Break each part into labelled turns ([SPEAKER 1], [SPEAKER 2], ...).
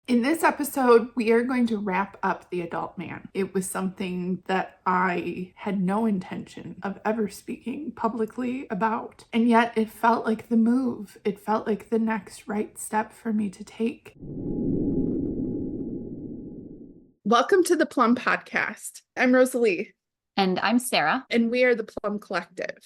[SPEAKER 1] In this episode, we are going to wrap up The Adult Man. It was something that I had no intention of ever speaking publicly about, and yet it felt like the move. It felt like the next right step for me to take. Welcome to the Plumb Podcast. I'm Rosalee.
[SPEAKER 2] And I'm Sarah.
[SPEAKER 1] And we are the Plumb Collective.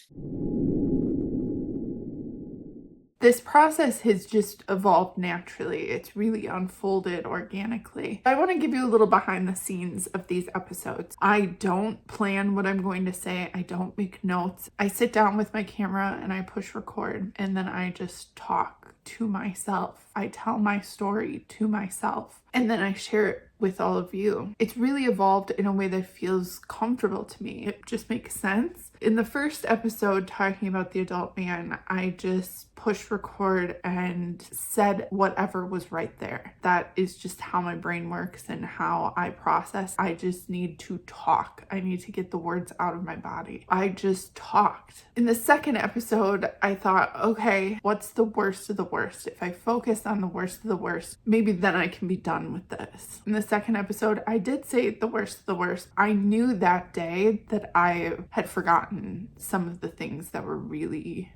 [SPEAKER 1] This process has just evolved naturally. It's really unfolded organically. I want to give you a little behind the scenes of these episodes. I don't plan what I'm going to say. I don't make notes. I sit down with my camera and I push record, and then I just talk to myself. I tell my story to myself, and then I share it with all of you. It's really evolved in a way that feels comfortable to me. It just makes sense. In the first episode talking about The Adult Man, I just pushed record and said whatever was right there. That is just how my brain works and how I process. I just need to talk. I need to get the words out of my body. I just talked. In the second episode, I thought, okay, what's the worst of the worst? If I focus on the worst of the worst, maybe then I can be done with this. In the second episode, I did say the worst of the worst. I knew that day that I had forgotten some of the things that were really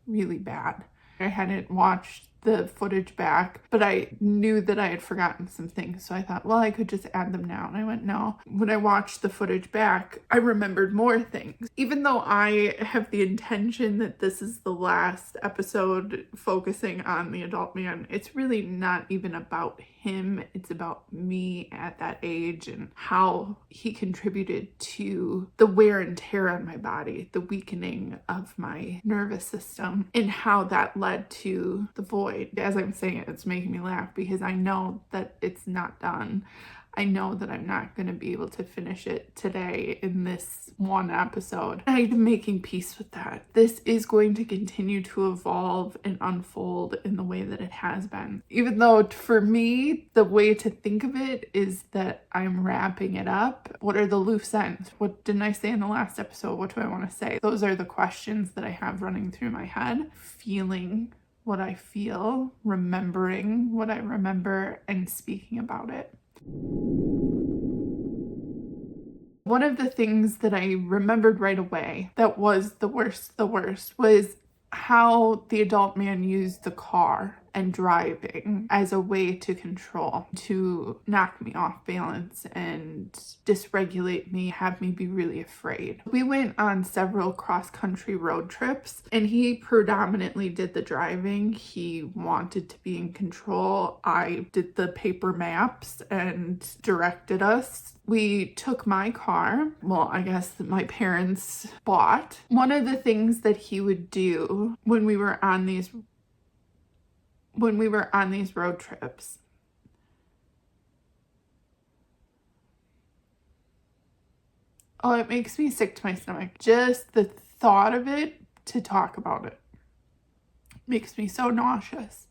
[SPEAKER 1] bad. I hadn't watched the footage back, but I knew that I had forgotten some things. So I thought, well, I could just add them now. And I went, no. When I watched the footage back, I remembered more things. Even though I have the intention that this is the last episode focusing on the adult man, it's really not even about him. It's about me at that age and how he contributed to the wear and tear on my body, the weakening of my nervous system, and how that led to the void. As I'm saying it, it's making me laugh because I know that it's not done. I know that I'm not going to be able to finish it today in this one episode. I'm making peace with that. This is going to continue to evolve and unfold in the way that it has been. Even though for me, the way to think of it is that I'm wrapping it up. What are the loose ends? What didn't I say in the last episode? What do I want to say? Those are the questions that I have running through my head. Feeling what I feel, remembering what I remember, and speaking about it. One of the things that I remembered right away that was the worst was how the adult man used the car and driving as a way to control, to knock me off balance and dysregulate me, have me be really afraid. We went on several cross-country road trips and he predominantly did the driving. He wanted to be in control. I did the paper maps and directed us. We took my car, well, I guess that my parents bought. One of the things that he would do when we were on these road trips, oh, it makes me sick to my stomach. Just the thought of it, to talk about it, makes me so nauseous.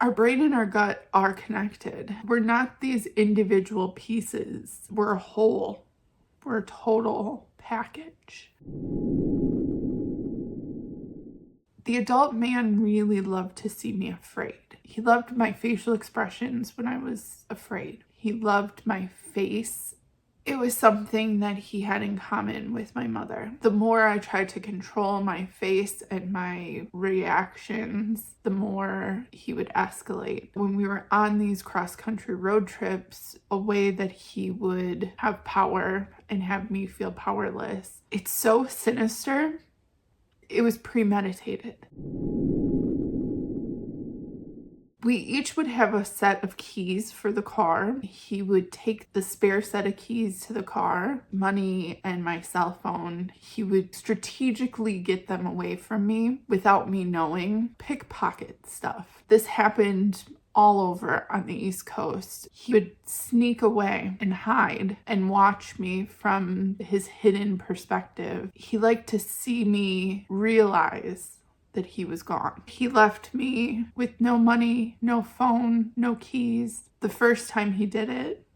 [SPEAKER 1] Our brain and our gut are connected. We're not these individual pieces. We're a whole. We're a total package. The adult man really loved to see me afraid. He loved my facial expressions when I was afraid. He loved my face. It was something that he had in common with my mother. The more I tried to control my face and my reactions, the more he would escalate. When we were on these cross-country road trips, a way that he would have power and have me feel powerless. It's so sinister. It was premeditated. We each would have a set of keys for the car. He would take the spare set of keys to the car, money and my cell phone. He would strategically get them away from me without me knowing. Pickpocket stuff. This happened all over on the East Coast. He would sneak away and hide and watch me from his hidden perspective. He liked to see me realize that he was gone. He left me with no money, no phone, no keys. The first time he did it,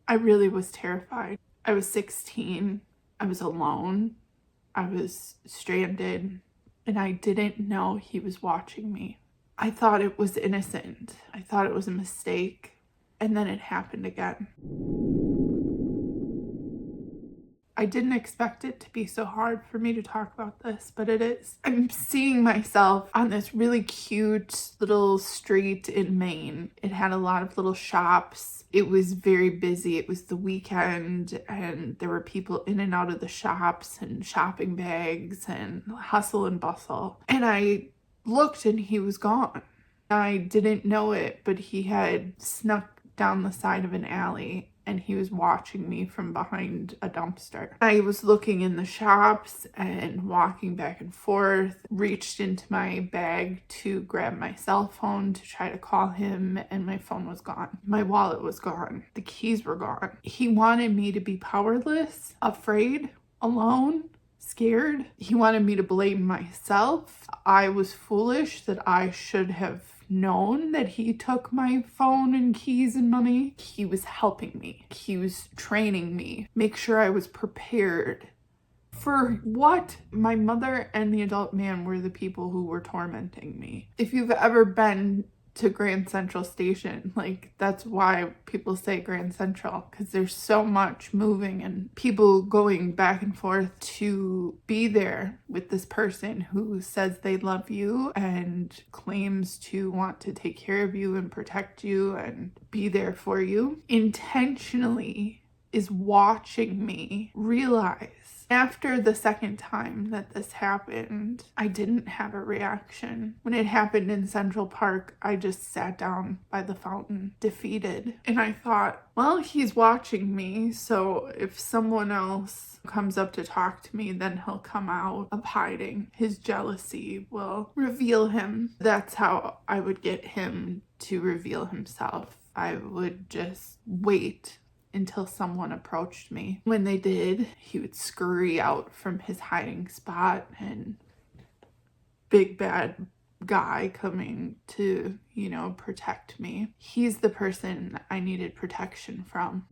[SPEAKER 1] I really was terrified. I was 16. I was alone. I was stranded, and I didn't know he was watching me. I thought it was innocent. I thought it was a mistake. And then it happened again. I didn't expect it to be so hard for me to talk about this, but it is. I'm seeing myself on this really cute little street in Maine. It had a lot of little shops. It was very busy. It was the weekend, and there were people in and out of the shops and shopping bags and hustle and bustle. And I looked and he was gone. I didn't know it, but he had snuck down the side of an alley and he was watching me from behind a dumpster. I was looking in the shops and walking back and forth, reached into my bag to grab my cell phone to try to call him, and my phone was gone. My wallet was gone. The keys were gone. He wanted me to be powerless, afraid, alone, scared. He wanted me to blame myself. I was foolish that I should have known that he took my phone and keys and money. He was helping me. He was training me. Make sure I was prepared. For what? My mother and the adult man were the people who were tormenting me. If you've ever been to Grand Central Station, like, that's why people say Grand Central, because there's so much moving and people going back and forth to be there with this person who says they love you and claims to want to take care of you and protect you and be there for you, intentionally is watching me realize. After the second time that this happened, I didn't have a reaction. When it happened in Central Park, I just sat down by the fountain, defeated. And I thought, well, he's watching me, so if someone else comes up to talk to me, then he'll come out of hiding. His jealousy will reveal him. That's how I would get him to reveal himself. I would just wait until someone approached me. When they did, he would scurry out from his hiding spot, and big bad guy coming to, protect me. He's the person I needed protection from.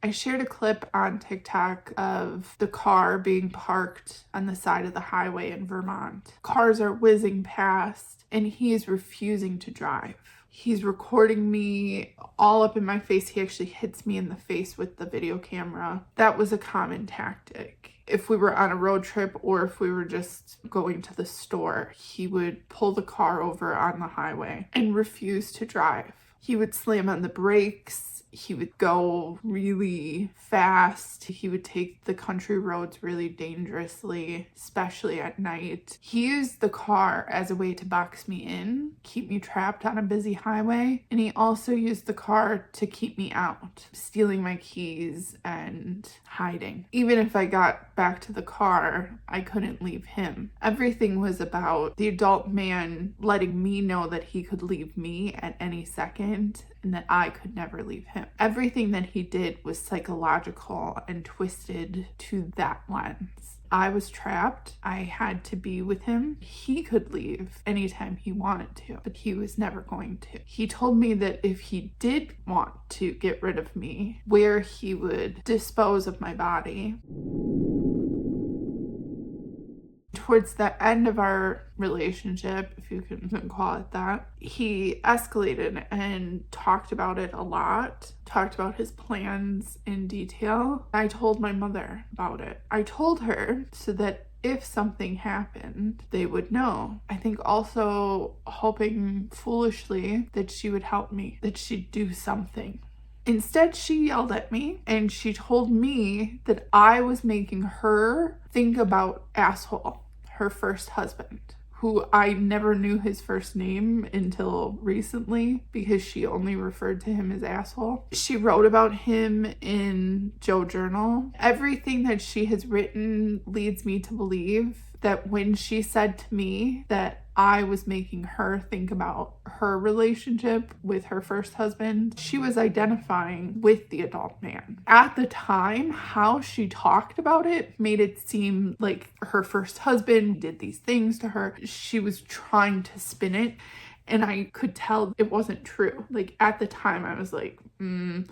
[SPEAKER 1] I shared a clip on TikTok of the car being parked on the side of the highway in Vermont. Cars are whizzing past and he is refusing to drive. He's recording me all up in my face. He actually hits me in the face with the video camera. That was a common tactic. If we were on a road trip or if we were just going to the store, he would pull the car over on the highway and refuse to drive. He would slam on the brakes. He would go really fast. He would take the country roads really dangerously, especially at night. He used the car as a way to box me in, keep me trapped on a busy highway. And he also used the car to keep me out, stealing my keys and hiding. Even if I got back to the car, I couldn't leave him. Everything was about the adult man letting me know that he could leave me at any second and that I could never leave him. Everything that he did was psychological and twisted to that lens. I was trapped. I had to be with him. He could leave anytime he wanted to, but he was never going to. He told me that if he did want to get rid of me, where he would dispose of my body. Towards the end of our relationship, if you can call it that, he escalated and talked about it a lot, talked about his plans in detail. I told my mother about it. I told her so that if something happened, they would know. I think also hoping foolishly that she would help me, that she'd do something. Instead, she yelled at me and she told me that I was making her think about asshole, her first husband, who I never knew his first name until recently because she only referred to him as asshole. She wrote about him in Joe Journal. Everything that she has written leads me to believe that when she said to me that I was making her think about her relationship with her first husband, she was identifying with the adult man. At the time, how she talked about it made it seem like her first husband did these things to her. She was trying to spin it, and I could tell it wasn't true. Like, at the time, I was like, And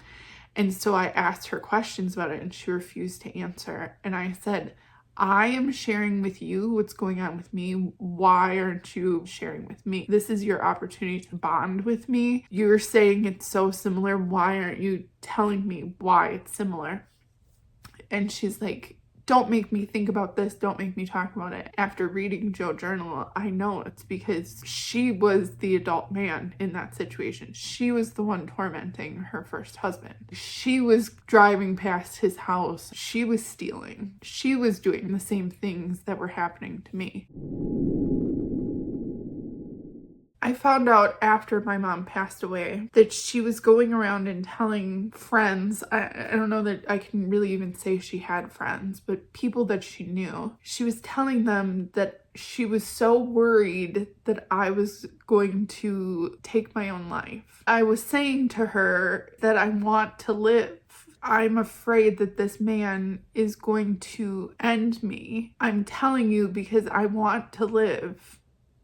[SPEAKER 1] so I asked her questions about it, and she refused to answer. And I said, I am sharing with you what's going on with me. Why aren't you sharing with me? This is your opportunity to bond with me. You're saying it's so similar. Why aren't you telling me why it's similar? And she's like, don't make me think about this. Don't make me talk about it. After reading Joe Journal, I know it's because she was the adult man in that situation. She was the one tormenting her first husband. She was driving past his house. She was stealing. She was doing the same things that were happening to me. I found out after my mom passed away that she was going around and telling friends, I don't know that I can really even say she had friends, but people that she knew, she was telling them that she was so worried that I was going to take my own life. I was saying to her that I want to live. I'm afraid that this man is going to end me. I'm telling you because I want to live.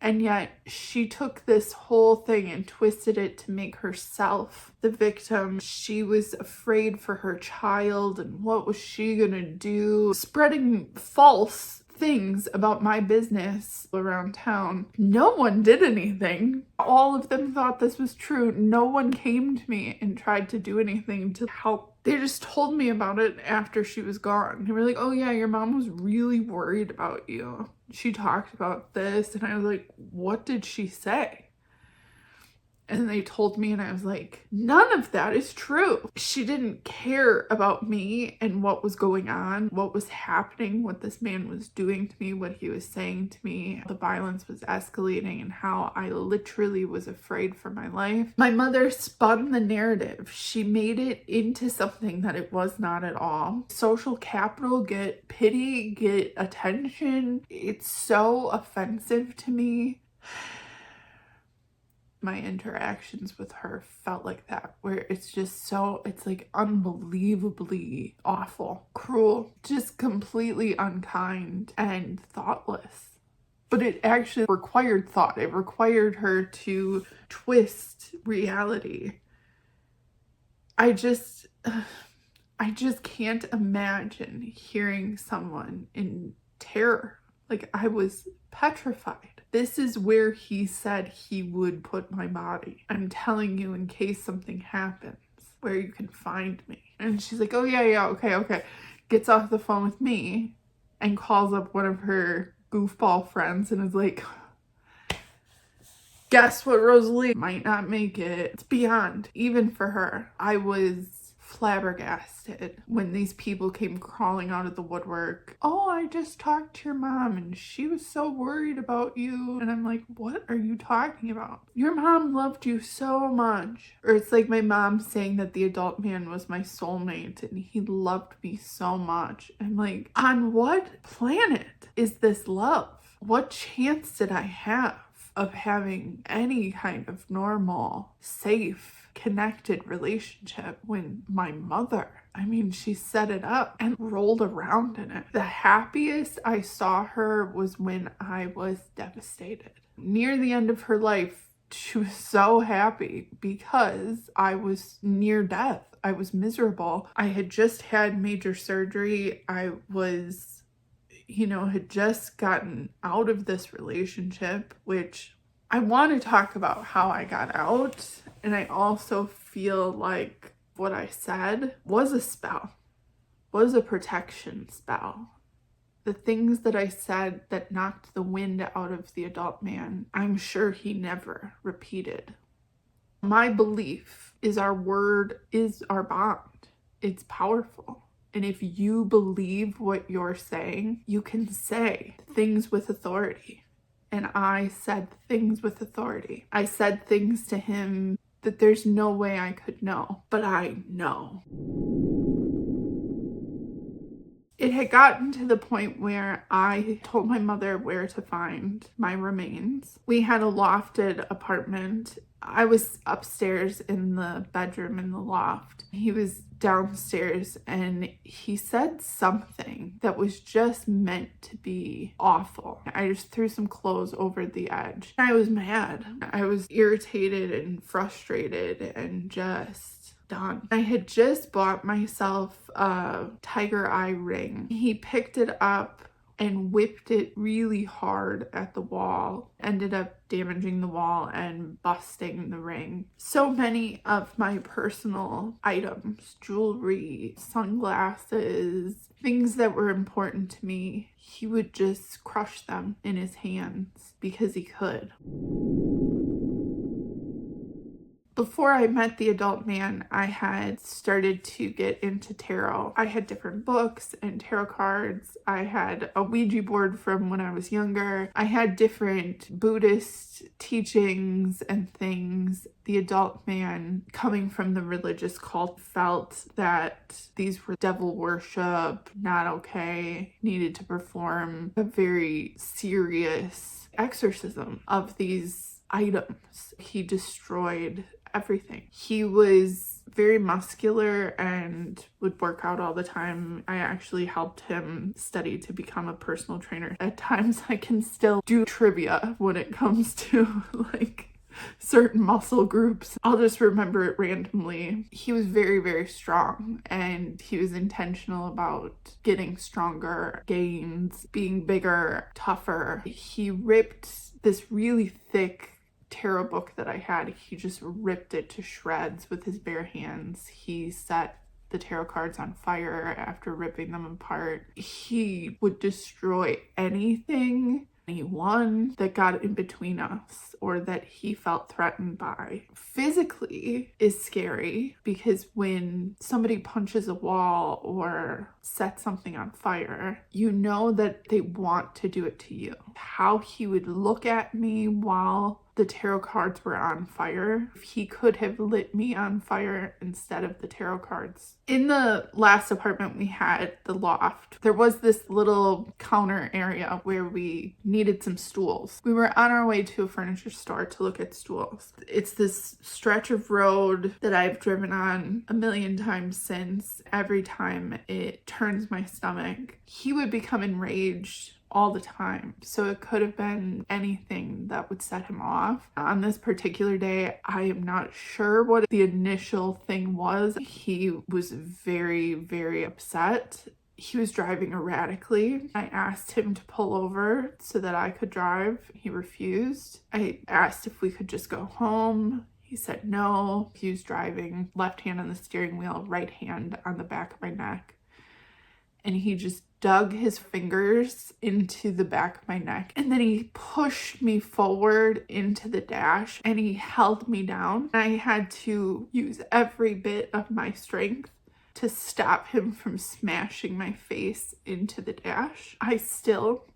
[SPEAKER 1] And yet she took this whole thing and twisted it to make herself the victim. She was afraid for her child and what was she gonna do? Spreading false things about my business around town. No one did anything. All of them thought this was true. No one came to me and tried to do anything to help. They just told me about it after she was gone. They were like, oh yeah, your mom was really worried about you. She talked about this. And I was like, what did she say? And they told me, and I was like, none of that is true. She didn't care about me and what was going on, what was happening, what this man was doing to me, what he was saying to me. The violence was escalating and how I literally was afraid for my life. My mother spun the narrative. She made it into something that it was not at all. Social capital, get pity, get attention. It's so offensive to me. My interactions with her felt like that, where it's just so, it's like unbelievably awful, cruel, just completely unkind and thoughtless. But it actually required thought. It required her to twist reality. I just can't imagine hearing someone in terror. Like, I was petrified. This is where he said he would put my body. I'm telling you in case something happens, where you can find me. And she's like, oh yeah, okay. Gets off the phone with me and calls up one of her goofball friends and is like, guess what, Rosalee might not make it. It's beyond, even for her. I was flabbergasted when these people came crawling out of the woodwork. Oh, I just talked to your mom and she was so worried about you. And I'm like, what are you talking about? Your mom loved you so much. Or it's like my mom saying that the adult man was my soulmate and he loved me so much. I'm like, on what planet is this love? What chance did I have of having any kind of normal, safe, connected relationship when my mother, I mean, she set it up and rolled around in it. The happiest I saw her was when I was devastated. Near the end of her life, she was so happy because I was near death. I was miserable. I had just had major surgery. I was, had just gotten out of this relationship, which I want to talk about how I got out. And I also feel like what I said was a spell, was a protection spell. The things that I said that knocked the wind out of the adult man, I'm sure he never repeated. My belief is our word is our bond. It's powerful. And if you believe what you're saying, you can say things with authority. And I said things with authority. I said things to him that there's no way I could know, but I know. It had gotten to the point where I told my mother where to find my remains. We had a lofted apartment. I was upstairs in the bedroom in the loft. He was downstairs and he said something that was just meant to be awful. I just threw some clothes over the edge. I was mad. I was irritated and frustrated and just done. I had just bought myself a tiger eye ring. He picked it up and whipped it really hard at the wall. Ended up damaging the wall and busting the ring. So many of my personal items, jewelry, sunglasses, things that were important to me, he would just crush them in his hands because he could. Before I met the adult man, I had started to get into tarot. I had different books and tarot cards. I had a Ouija board from when I was younger. I had different Buddhist teachings and things. The adult man, coming from the religious cult, felt that these were devil worship, not okay, needed to perform a very serious exorcism of these items. He destroyed everything. He was very muscular and would work out all the time. I actually helped him study to become a personal trainer. At times I can still do trivia when it comes to like certain muscle groups. I'll just remember it randomly. He was very, very strong, and he was intentional about getting stronger, gains, being bigger, tougher. He ripped this really thick tarot book that I had. He just ripped it to shreds with his bare hands. He set the tarot cards on fire after ripping them apart. He would destroy anything, anyone that got in between us or that he felt threatened by. Physically is scary because when somebody punches a wall or sets something on fire, you know that they want to do it to you. How he would look at me while the tarot cards were on fire. He could have lit me on fire instead of the tarot cards. In the last apartment we had, the loft, there was this little counter area where we needed some stools. We were on our way to a furniture store to look at stools. It's this stretch of road that I've driven on a million times since. Every time it turns my stomach. He would become enraged all the time. So it could have been anything that would set him off. On this particular day, I am not sure what the initial thing was. He was very, very upset. He was driving erratically. I asked him to pull over so that I could drive. He refused. I asked if we could just go home. He said no. He was driving, left hand on the steering wheel, right hand on the back of my neck. And he just dug his fingers into the back of my neck. And then he pushed me forward into the dash and he held me down. I had to use every bit of my strength to stop him from smashing my face into the dash. I still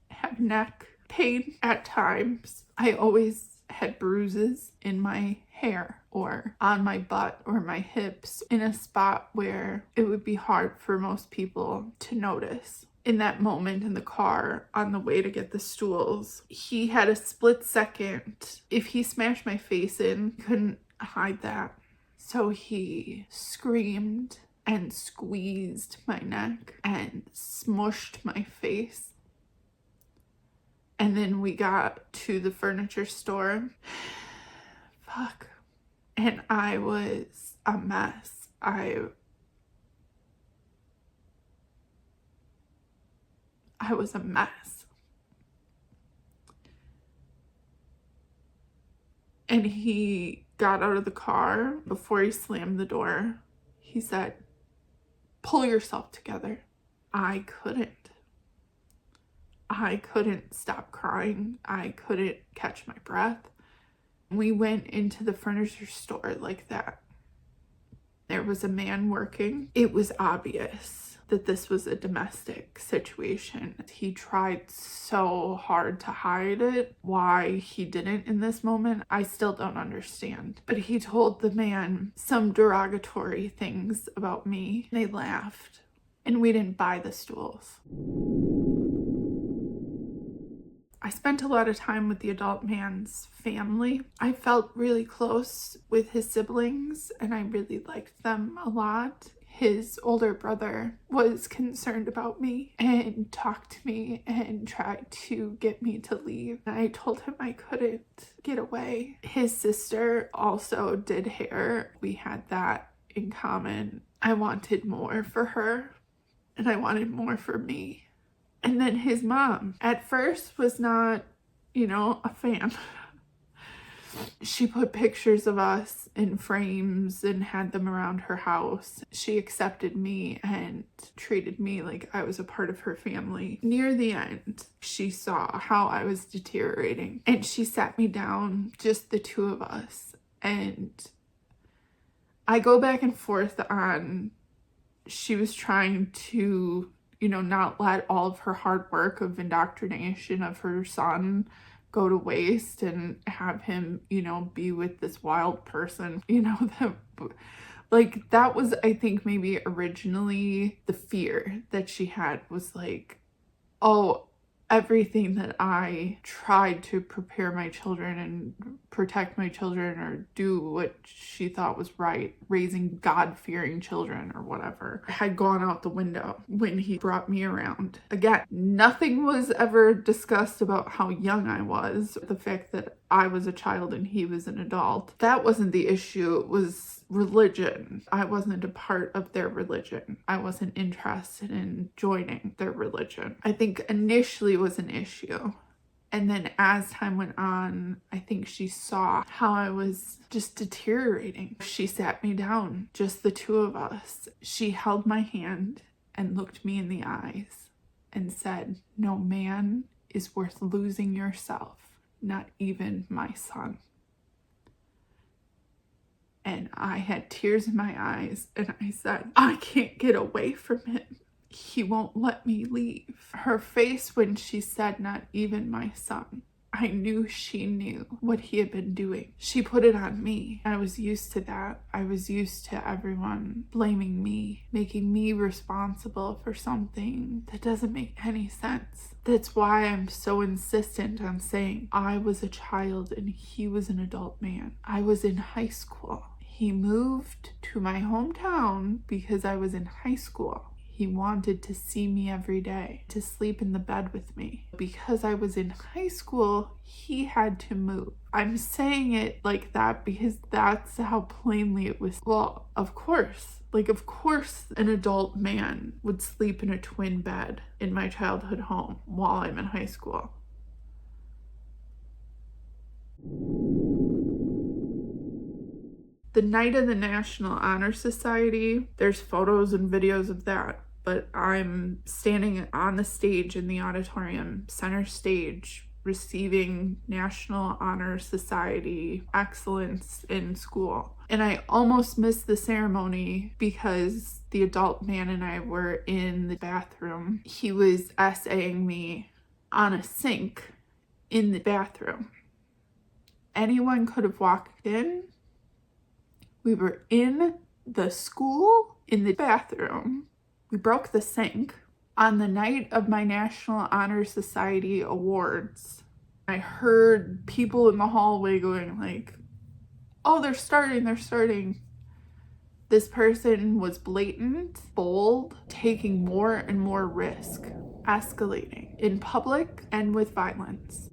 [SPEAKER 1] have neck pain at times. I always had bruises in my hair or on my butt or my hips in a spot where it would be hard for most people to notice. In that moment in the car on the way to get the stools, he had a split second. If he smashed my face in, he couldn't hide that. So he screamed and squeezed my neck and smushed my face. And then we got to the furniture store. Fuck. And I was a mess. I was a mess. And he got out of the car. Before he slammed the door, he said, "Pull yourself together." I couldn't stop crying. I couldn't catch my breath. We went into the furniture store like that. There was a man working. It was obvious that this was a domestic situation. He tried so hard to hide it. Why he didn't in this moment, I still don't understand. But he told the man some derogatory things about me. They laughed, and we didn't buy the stools. I spent a lot of time with the adult man's family. I felt really close with his siblings, and I really liked them a lot. His older brother was concerned about me and talked to me and tried to get me to leave. I told him I couldn't get away. His sister also did hair. We had that in common. I wanted more for her, and I wanted more for me. And then his mom at first was not, a fan. She put pictures of us in frames and had them around her house. She accepted me and treated me like I was a part of her family. Near the end, she saw how I was deteriorating and she sat me down, just the two of us. And I go back and forth on, she was trying to, not let all of her hard work of indoctrination of her son go to waste and have him, be with this wild person, that was, I think, maybe originally the fear that she had was like, oh, everything that I tried to prepare my children and protect my children or do what she thought was right, raising God-fearing children or whatever, had gone out the window when he brought me around. Again, nothing was ever discussed about how young I was. The fact that I was a child and he was an adult, that wasn't the issue. It was religion. I wasn't a part of their religion. I wasn't interested in joining their religion. I think initially it was an issue. And then as time went on, I think she saw how I was just deteriorating. She sat me down, just the two of us. She held my hand and looked me in the eyes and said, "No man is worth losing yourself, not even my son." And I had tears in my eyes and I said, "I can't get away from him. He won't let me leave." Her face when she said, "not even my son," I knew she knew what he had been doing. She put it on me. I was used to that. I was used to everyone blaming me, making me responsible for something that doesn't make any sense. That's why I'm so insistent on saying I was a child and he was an adult man. I was in high school. He moved to my hometown because I was in high school. He wanted to see me every day, to sleep in the bed with me. Because I was in high school, he had to move. I'm saying it like that because that's how plainly it was. Well, of course an adult man would sleep in a twin bed in my childhood home while I'm in high school. The night of the National Honor Society, there's photos and videos of that, but I'm standing on the stage in the auditorium, center stage, receiving National Honor Society excellence in school. And I almost missed the ceremony because the adult man and I were in the bathroom. He was essaying me on a sink in the bathroom. Anyone could have walked in. We were in the school, in the bathroom. We broke the sink. On the night of my National Honor Society awards, I heard people in the hallway going like, "Oh, they're starting. This person was blatant, bold, taking more and more risk, escalating in public and with violence.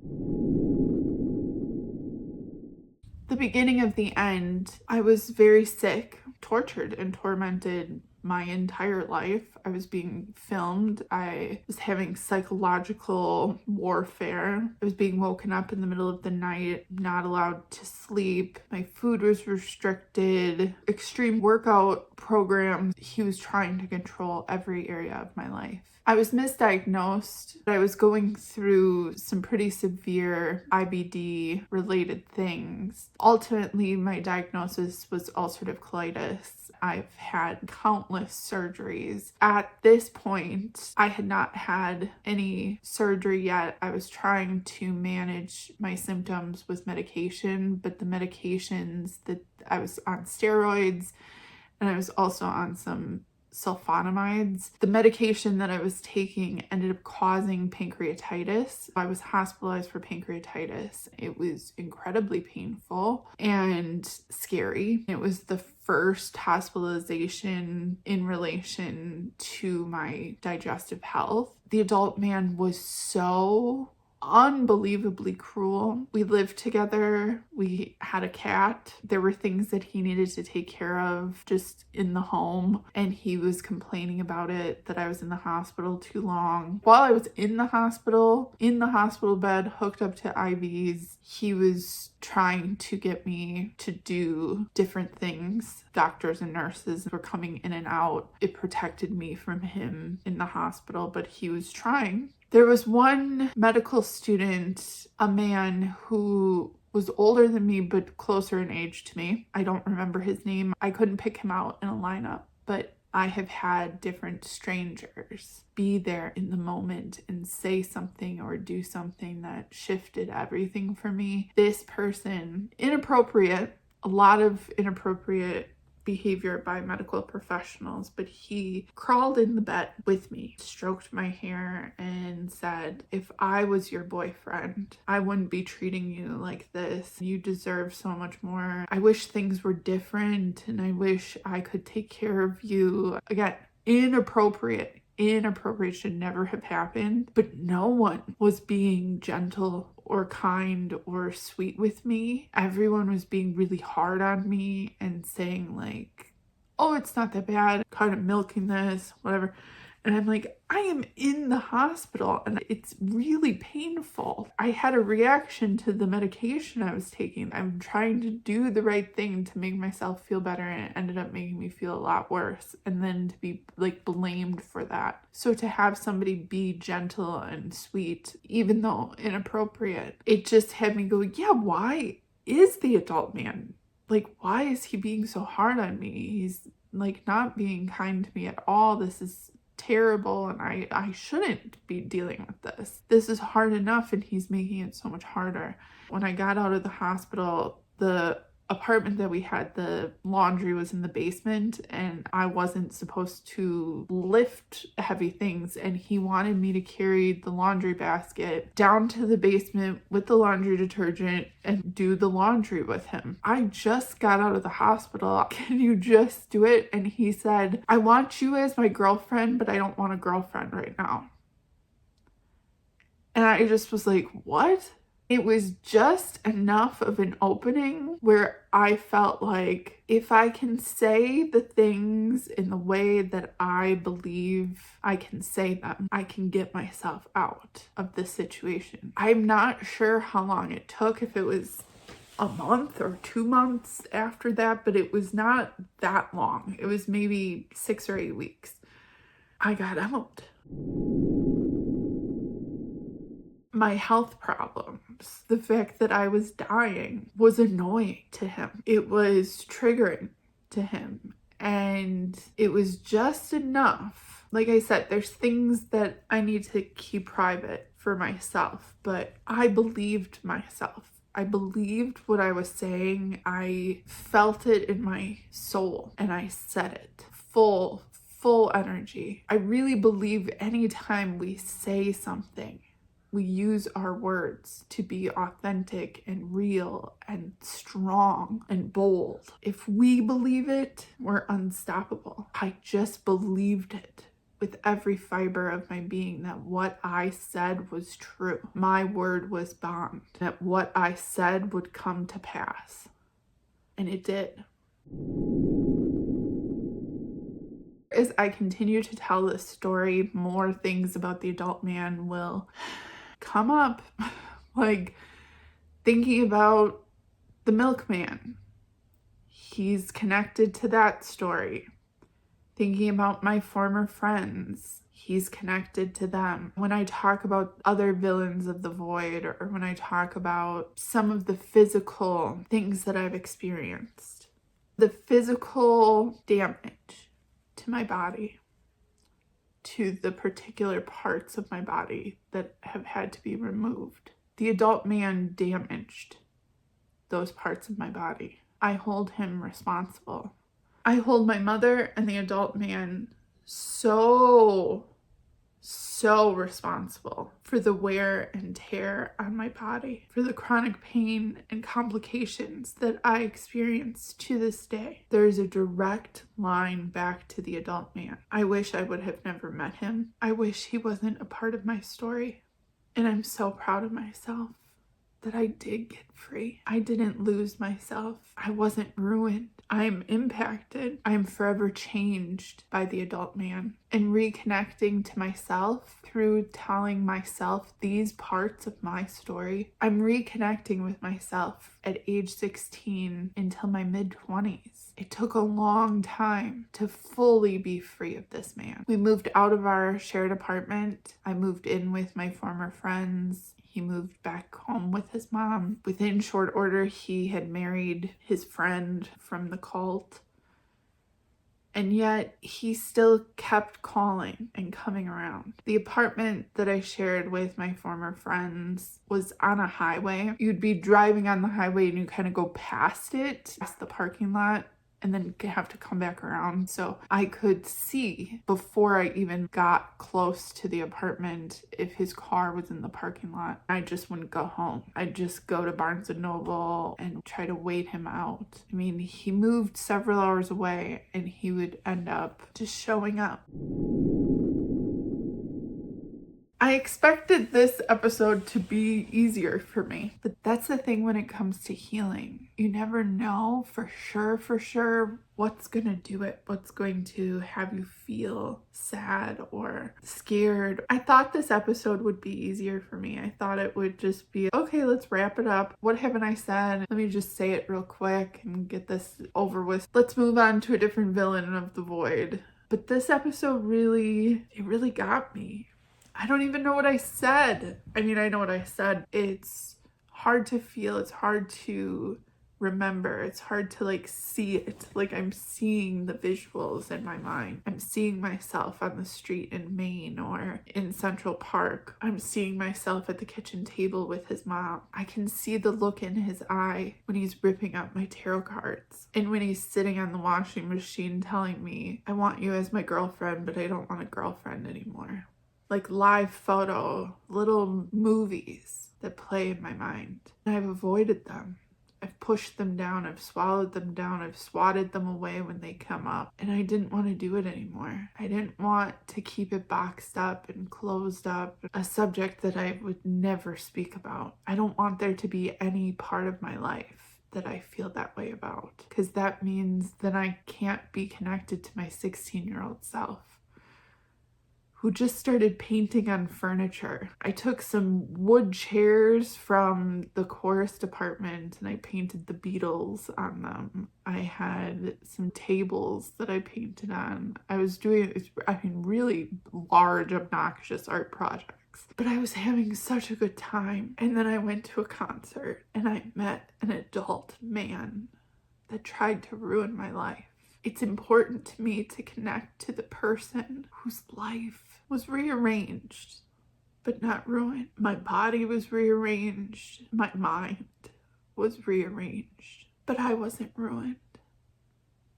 [SPEAKER 1] The beginning of the end, I was very sick, tortured and tormented my entire life. I was being filmed. I was having psychological warfare. I was being woken up in the middle of the night, not allowed to sleep. My food was restricted. Extreme workout programs. He was trying to control every area of my life. I was misdiagnosed. I was going through some pretty severe IBD related things. Ultimately, my diagnosis was ulcerative colitis. I've had countless surgeries. At this point, I had not had any surgery yet. I was trying to manage my symptoms with medication, but the medications that I was on steroids and I was also on some sulfonamides. The medication that I was taking ended up causing pancreatitis. I was hospitalized for pancreatitis. It was incredibly painful and scary. It was the first hospitalization in relation to my digestive health. The adult man was so unbelievably cruel. We lived together. We had a cat. There were things that he needed to take care of just in the home, and he was complaining about it, that I was in the hospital too long. While I was in the hospital bed, hooked up to IVs, he was trying to get me to do different things. Doctors and nurses were coming in and out. It protected me from him in the hospital, but he was trying. There was one medical student, a man who was older than me but closer in age to me. I don't remember his name. I couldn't pick him out in a lineup, but I have had different strangers be there in the moment and say something or do something that shifted everything for me. This person, inappropriate, a lot of inappropriate behavior by medical professionals, but he crawled in the bed with me, stroked my hair, and said, if I was your boyfriend, I wouldn't be treating you like this. You deserve so much more. I wish things were different, and I wish I could take care of you. Again, inappropriate should never have happened, but no one was being gentle or kind or sweet with me. Everyone was being really hard on me and saying like, oh, it's not that bad, kind of milking this, whatever. And I'm like, I am in the hospital and it's really painful. I had a reaction to the medication I was taking. I'm trying to do the right thing to make myself feel better, and it ended up making me feel a lot worse. And then to be like blamed for that. So to have somebody be gentle and sweet, even though inappropriate, it just had me go, yeah, why is the adult man? Like, why is he being so hard on me? He's like not being kind to me at all. This is terrible, and I shouldn't be dealing with this. This is hard enough and he's making it so much harder. When I got out of the hospital, the apartment that we had, the laundry was in the basement, and I wasn't supposed to lift heavy things, and he wanted me to carry the laundry basket down to the basement with the laundry detergent and do the laundry with him. I just got out of the hospital. Can you just do it? And he said, I want you as my girlfriend, but I don't want a girlfriend right now. And I just was like, what? It was just enough of an opening where I felt like if I can say the things in the way that I believe I can say them, I can get myself out of this situation. I'm not sure how long it took, if it was a month or 2 months after that, but it was not that long. It was maybe 6 or 8 weeks. I got out. My health problems, the fact that I was dying, was annoying to him. It was triggering to him. And it was just enough. Like I said, there's things that I need to keep private for myself, but I believed myself. I believed what I was saying. I felt it in my soul, and I said it full energy. I really believe anytime we say something, we use our words to be authentic and real and strong and bold. If we believe it, we're unstoppable. I just believed it with every fiber of my being that what I said was true. My word was bond, that what I said would come to pass. And it did. As I continue to tell this story, more things about the adult man will come up. Like thinking about the milkman, he's connected to that story. Thinking about my former friends, he's connected to them. When I talk about other villains of the void, or when I talk about some of the physical things that I've experienced, the physical damage to my body, to the particular parts of my body that have had to be removed. The adult man damaged those parts of my body. I hold him responsible. I hold my mother and the adult man so responsible for the wear and tear on my body, for the chronic pain and complications that I experience to this day. There's a direct line back to the adult man. I wish I would have never met him. I wish he wasn't a part of my story. And I'm so proud of myself that I did get free. I didn't lose myself. I wasn't ruined. I'm impacted. I'm forever changed by the adult man. And reconnecting to myself through telling myself these parts of my story, I'm reconnecting with myself at age 16 until my mid-20s. It took a long time to fully be free of this man. We moved out of our shared apartment. I moved in with my former friends. He moved back home with his mom. Within short order, he had married his friend from the cult. And yet he still kept calling and coming around. The apartment that I shared with my former friends was on a highway. You'd be driving on the highway and you kind of go past it, past the parking lot, and then have to come back around. So I could see before I even got close to the apartment if his car was in the parking lot. I just wouldn't go home. I'd just go to Barnes & Noble and try to wait him out. I mean, he moved several hours away and he would end up just showing up. I expected this episode to be easier for me, but that's the thing when it comes to healing. You never know for sure what's going to do it, what's going to have you feel sad or scared. I thought this episode would be easier for me. I thought it would just be, okay, let's wrap it up. What haven't I said? Let me just say it real quick and get this over with. Let's move on to a different villain of the void. But this episode really got me. I don't even know what I said. I mean, I know what I said. It's hard to feel. It's hard to remember. It's hard to see it. I'm seeing the visuals in my mind. I'm seeing myself on the street in Maine or in Central Park. I'm seeing myself at the kitchen table with his mom. I can see the look in his eye when he's ripping up my tarot cards and when he's sitting on the washing machine telling me, I want you as my girlfriend, but I don't want a girlfriend anymore. Live photo, little movies that play in my mind. And I've avoided them. I've pushed them down. I've swallowed them down. I've swatted them away when they come up. And I didn't want to do it anymore. I didn't want to keep it boxed up and closed up. A subject that I would never speak about. I don't want there to be any part of my life that I feel that way about. Because that means that I can't be connected to my 16-year-old self, who just started painting on furniture. I took some wood chairs from the chorus department and I painted the Beatles on them. I had some tables that I painted on. I was doing, really large, obnoxious art projects. But I was having such a good time. And then I went to a concert and I met an adult man that tried to ruin my life. It's important to me to connect to the person whose life was rearranged, but not ruined. My body was rearranged. My mind was rearranged, but I wasn't ruined.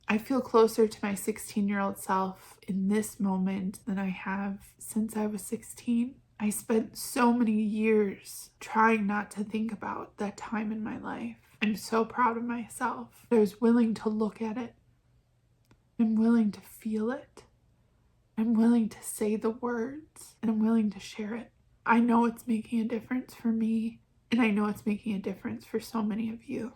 [SPEAKER 1] I feel closer to my 16-year-old self in this moment than I have since I was 16. I spent so many years trying not to think about that time in my life. I'm so proud of myself. I was willing to look at it. I'm willing to feel it. I'm willing to say the words, and I'm willing to share it. I know it's making a difference for me, and I know it's making a difference for so many of you.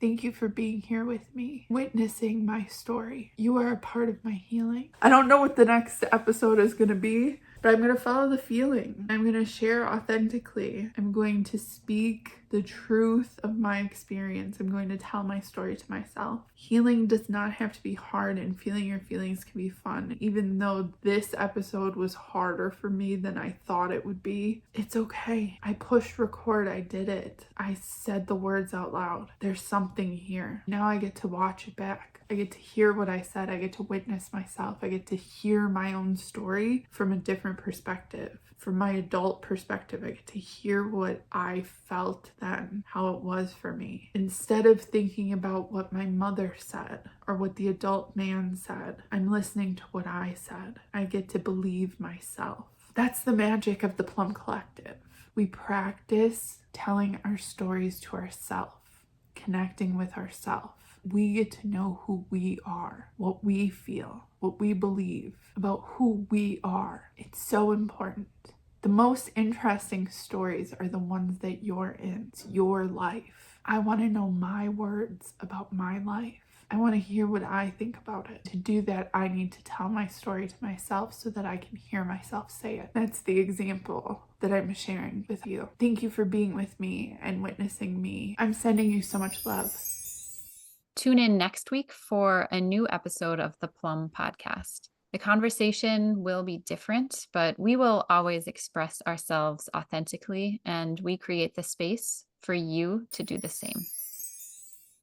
[SPEAKER 1] Thank you for being here with me, witnessing my story. You are a part of my healing. I don't know what the next episode is going to be, but I'm going to follow the feeling. I'm going to share authentically. I'm going to speak the truth of my experience. I'm going to tell my story to myself. Healing does not have to be hard, and feeling your feelings can be fun. Even though this episode was harder for me than I thought it would be, it's okay. I pushed record. I did it. I said the words out loud. There's something here. Now I get to watch it back. I get to hear what I said. I get to witness myself. I get to hear my own story from a different perspective. From my adult perspective, I get to hear what I felt then, how it was for me. Instead of thinking about what my mother said or what the adult man said, I'm listening to what I said. I get to believe myself. That's the magic of the Plumb Collective. We practice telling our stories to ourselves, connecting with ourselves. We get to know who we are, what we feel, what we believe about who we are. It's so important. The most interesting stories are the ones that you're in. It's your life. I want to know my words about my life. I want to hear what I think about it. To do that, I need to tell my story to myself so that I can hear myself say it. That's the example that I'm sharing with you. Thank you for being with me and witnessing me. I'm sending you so much love.
[SPEAKER 2] Tune in next week for a new episode of the Plumb Podcast. The conversation will be different, but we will always express ourselves authentically, and we create the space for you to do the same.